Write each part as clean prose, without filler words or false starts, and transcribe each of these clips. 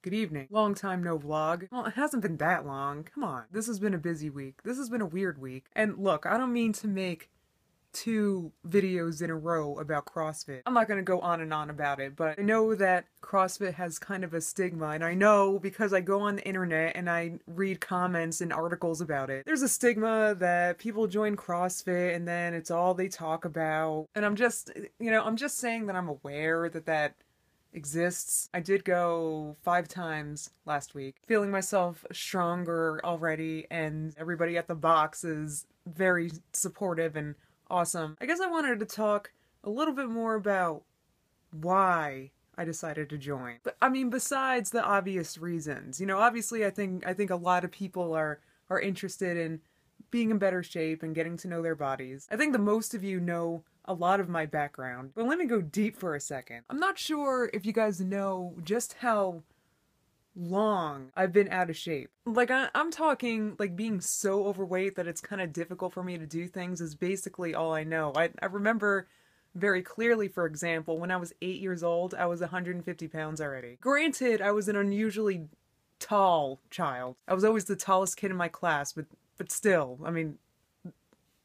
Good evening. Long time no vlog. Well, it hasn't been that long. Come on. This has been a busy week. This has been a weird week. And look, I don't mean to make 2 videos in a row about CrossFit. I'm not gonna go on and on about it, but I know that CrossFit has kind of a stigma, and I know because I go on the internet and I read comments and articles about it. There's a stigma that people join CrossFit and then it's all they talk about. And I'm just saying that I'm aware that that exists. I did go 5 times last week, feeling myself stronger already, and everybody at the box is very supportive and awesome. I guess I wanted to talk a little bit more about why I decided to join. But I mean, besides the obvious reasons, obviously I think a lot of people are interested in being in better shape and getting to know their bodies. I think the most of you know a lot of my background, but let me go deep for a second. I'm not sure if you guys know just how long I've been out of shape. Like, I'm talking like being so overweight that it's kind of difficult for me to do things is basically all I know. I remember very clearly, for example, when I was 8 years old, I was 150 pounds already. Granted, I was an unusually tall child. I was always the tallest kid in my class, but still, I mean,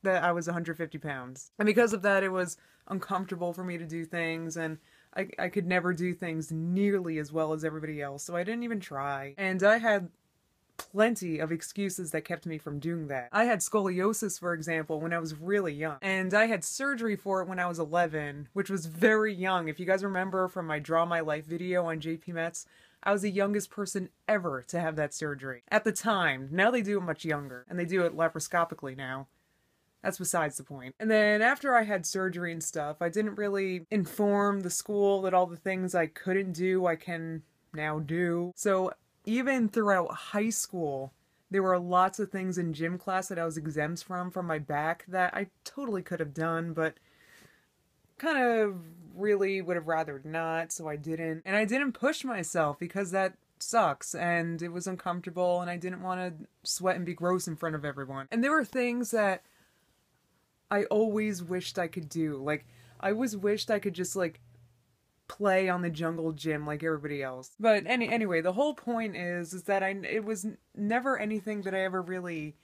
that I was 150 pounds. And because of that, it was uncomfortable for me to do things, and I could never do things nearly as well as everybody else, so I didn't even try. And I had plenty of excuses that kept me from doing that. I had scoliosis, for example, when I was really young, and I had surgery for it when I was 11, which was very young. If you guys remember from my Draw My Life video on JP Metz, I was the youngest person ever to have that surgery. At the time. Now they do it much younger, and they do it laparoscopically now. That's besides the point. And then after I had surgery and stuff, I didn't really inform the school that all the things I couldn't do, I can now do. So even throughout high school, there were lots of things in gym class that I was exempt from my back that I totally could have done, but kind of really would have rather not, so I didn't. And I didn't push myself because that sucks and it was uncomfortable and I didn't want to sweat and be gross in front of everyone. And there were things that I always wished I could do. Like, I always wished I could just, like, play on the jungle gym like everybody else. But anyway, the whole point is that it was never anything that I ever really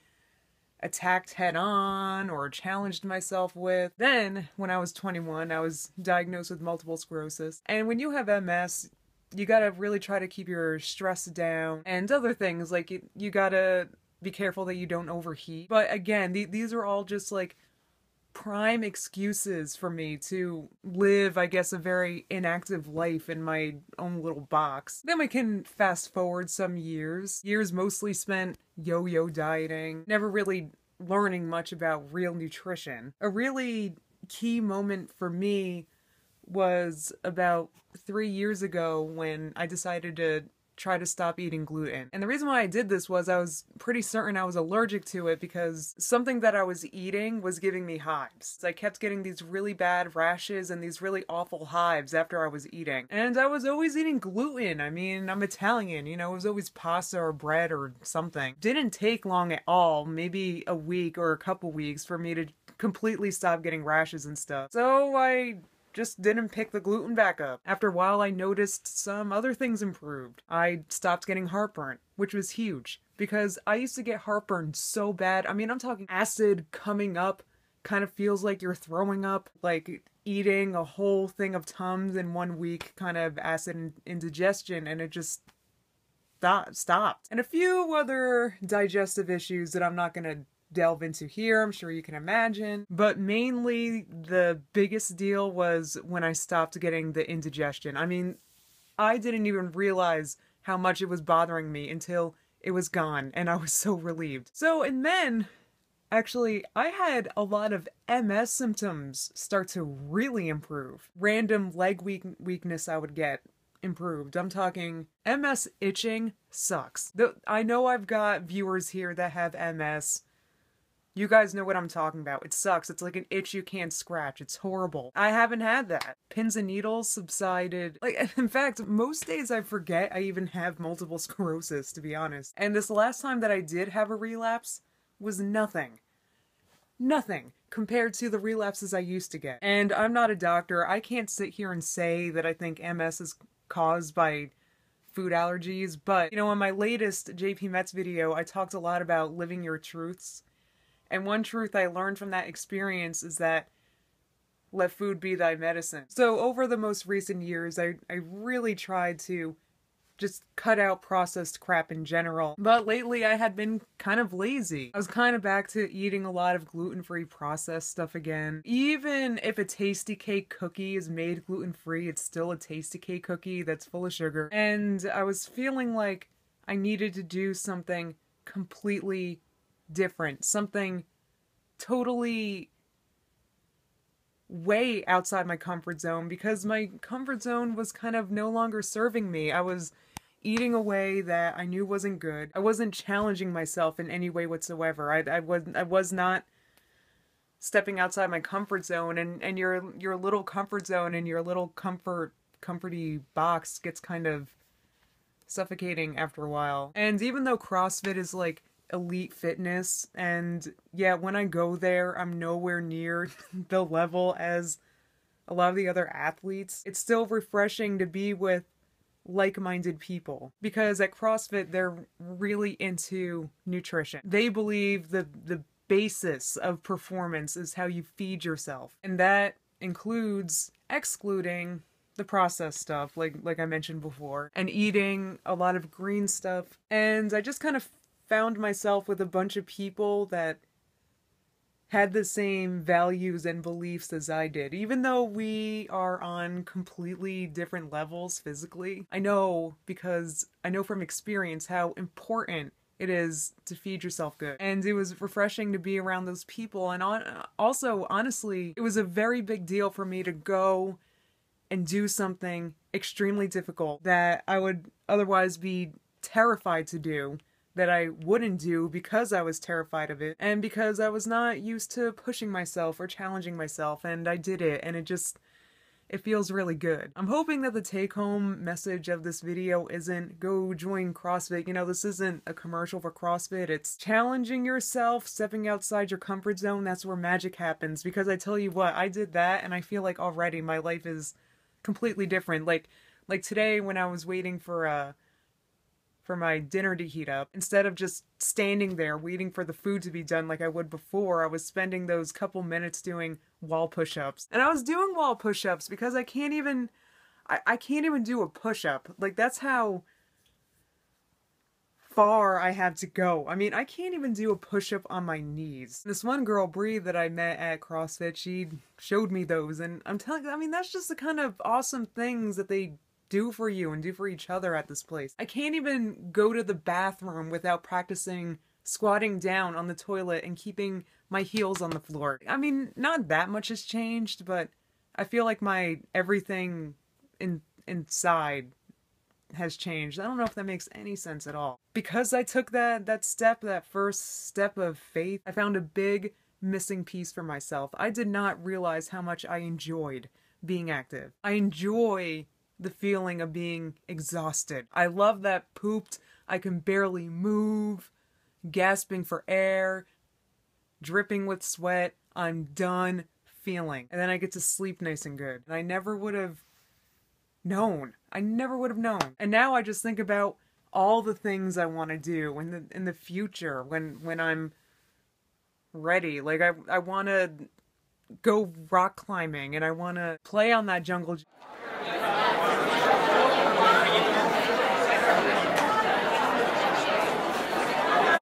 attacked head on or challenged myself with. Then, when I was 21, I was diagnosed with multiple sclerosis. And when you have MS, you gotta really try to keep your stress down and other things. Like, you gotta be careful that you don't overheat. But again, these are all just, like, prime excuses for me to live, I guess, a very inactive life in my own little box. Then we can fast forward some years. Years mostly spent yo-yo dieting, never really learning much about real nutrition. A really key moment for me was about 3 years ago when I decided to try to stop eating gluten. And the reason why I did this was I was pretty certain I was allergic to it because something that I was eating was giving me hives. I kept getting these really bad rashes and these really awful hives after I was eating. And I was always eating gluten. I mean, I'm Italian, it was always pasta or bread or something. Didn't take long at all, maybe a week or a couple weeks for me to completely stop getting rashes and stuff. So I just didn't pick the gluten back up. After a while, I noticed some other things improved. I stopped getting heartburn, which was huge because I used to get heartburn so bad. I mean, I'm talking acid coming up, kind of feels like you're throwing up, like eating a whole thing of Tums in 1 week, kind of acid indigestion, and it just stopped. And a few other digestive issues that I'm not gonna delve into here, I'm sure you can imagine. But mainly the biggest deal was when I stopped getting the indigestion. I mean, I didn't even realize how much it was bothering me until it was gone, and I was so relieved. And then, actually, I had a lot of MS symptoms start to really improve. Random leg weakness I would get improved. I'm talking MS itching sucks. I know I've got viewers here that have MS. You guys know what I'm talking about. It sucks. It's like an itch you can't scratch. It's horrible. I haven't had that. Pins and needles subsided. Like, in fact, most days I forget I even have multiple sclerosis, to be honest. And this last time that I did have a relapse was nothing. Nothing compared to the relapses I used to get. And I'm not a doctor. I can't sit here and say that I think MS is caused by food allergies, but, you know, in my latest JP Metz video, I talked a lot about living your truths. And one truth I learned from that experience is that let food be thy medicine. So over the most recent years, I really tried to just cut out processed crap in general. But lately I had been kind of lazy. I was kind of back to eating a lot of gluten-free processed stuff again. Even if a Tasty Cake cookie is made gluten-free, it's still a Tasty Cake cookie that's full of sugar. And I was feeling like I needed to do something completely different. Something totally way outside my comfort zone, because my comfort zone was kind of no longer serving me. I was eating a way that I knew wasn't good. I wasn't challenging myself in any way whatsoever. I was not stepping outside my comfort zone, and your little comfort zone and your little comforty box gets kind of suffocating after a while. And even though CrossFit is like elite fitness, and yeah, when I go there, I'm nowhere near the level as a lot of the other athletes, it's still refreshing to be with like-minded people, because at CrossFit they're really into nutrition. They believe the basis of performance is how you feed yourself, and that includes excluding the processed stuff like I mentioned before, and eating a lot of green stuff. And I just kind of found myself with a bunch of people that had the same values and beliefs as I did. Even though we are on completely different levels physically, I know, because I know from experience how important it is to feed yourself good. And it was refreshing to be around those people. And also, honestly, it was a very big deal for me to go and do something extremely difficult that I would otherwise be terrified to do, that I wouldn't do because I was terrified of it, and because I was not used to pushing myself or challenging myself, and I did it, and it feels really good. I'm hoping that the take-home message of this video isn't go join CrossFit. You know, this isn't a commercial for CrossFit. It's challenging yourself, stepping outside your comfort zone. That's where magic happens, because I tell you what, I did that, and I feel like already my life is completely different. Like today when I was waiting for my dinner to heat up, instead of just standing there waiting for the food to be done like I would before, I was spending those couple minutes doing wall push-ups. And I was doing wall push-ups because I can't even do a push-up. Like, that's how far I have to go. I mean, I can't even do a push-up on my knees. This one girl, Bree, that I met at CrossFit, she showed me those, and I'm telling you, I mean, that's just the kind of awesome things that they do for you and do for each other at this place. I can't even go to the bathroom without practicing squatting down on the toilet and keeping my heels on the floor. I mean, not that much has changed, but I feel like my everything inside has changed. I don't know if that makes any sense at all. Because I took that first step of faith, I found a big missing piece for myself. I did not realize how much I enjoyed being active. I enjoy the feeling of being exhausted. I love that pooped, I can barely move, gasping for air, dripping with sweat, I'm done feeling. And then I get to sleep nice and good. And I never would have known. And now I just think about all the things I want to do in the future when I'm ready. Like, I want to go rock climbing, and I want to play on that jungle